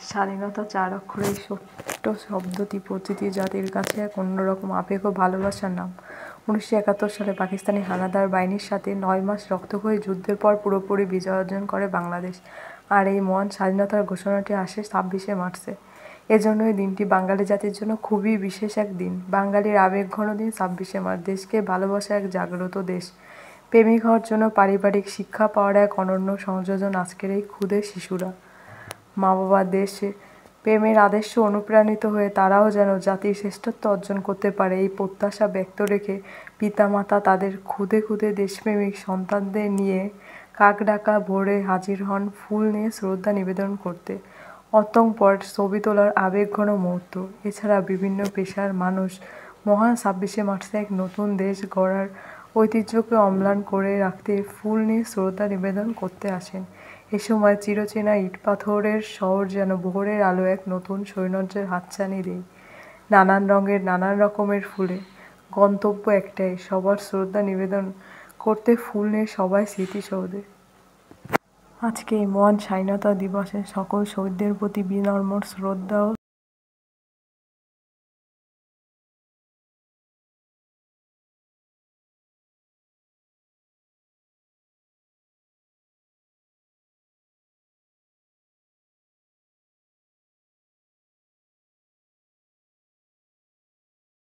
স্বাধীনতা ৪ অক্ষরের এই ছোট্ট শব্দটি প্রতিটি জাতির কাছে এক অন্যরকম আবেগ ও ভালোবাসার নাম। ১৯৭১ সালে পাকিস্তানি হানাদার বাহিনীর সাথে ৯ মাস রক্তক্ষয়ী যুদ্ধের পর পুরোপুরি বিজয় অর্জন করে বাংলাদেশ। আর এই মহান স্বাধীনতার ঘোষণাটি আসে ২৬শে মার্চে। এজন্য এই দিনটি বাঙালি জাতির জন্য খুবই বিশেষ এক দিন। বাঙালির আবেগঘন দিন ২৬শে মার্চ। দেশকে ভালোবাসা এক জাগ্রত দেশ। প্রেমিক হওয়ার জন্য পারিবারিক শিক্ষা পাওয়ার এক অনন্য সংযোজন আজকের এই ক্ষুদে শিশুরা। মা বাবা দেশে প্রেমের আদর্শে অনুপ্রাণিত হয়ে তারাও যেন জাতির শ্রেষ্ঠত্ব অর্জন করতে পারে এই প্রত্যাশা ব্যক্ত রেখে পিতামাতা তাদের ক্ষুদে ক্ষুদে দেশপ্রেমিক সন্তানদের নিয়ে কাকডাকা ভোরে হাজির হন ফুল নিয়ে শ্রদ্ধা নিবেদন করতে। অতঃপর ছবি তোলার আবেগঘন মুহূর্ত। এছাড়া বিভিন্ন পেশার মানুষ মহান ২৬শে মার্চে এক নতুন দেশ গড়ার ঐতিহ্যকে অম্লান করে রাখতে ফুল নিয়ে শ্রদ্ধা নিবেদন করতে আসেন। এ সময় চিরচেনা ইট-পাথরের শহর যেন ভোরের আলো এক নতুন সৌন্দর্যের হাতছানি দেয় নানান রঙের নানান রকমের ফুলে। গন্তব্য একটাই, সবার শ্রদ্ধা নিবেদন করতে ফুল নিয়ে সবাই স্মৃতিসৌধে। আজকে এই মহান স্বাধীনতা দিবসে সকল শহীদদের প্রতি বিনম্র শ্রদ্ধা ও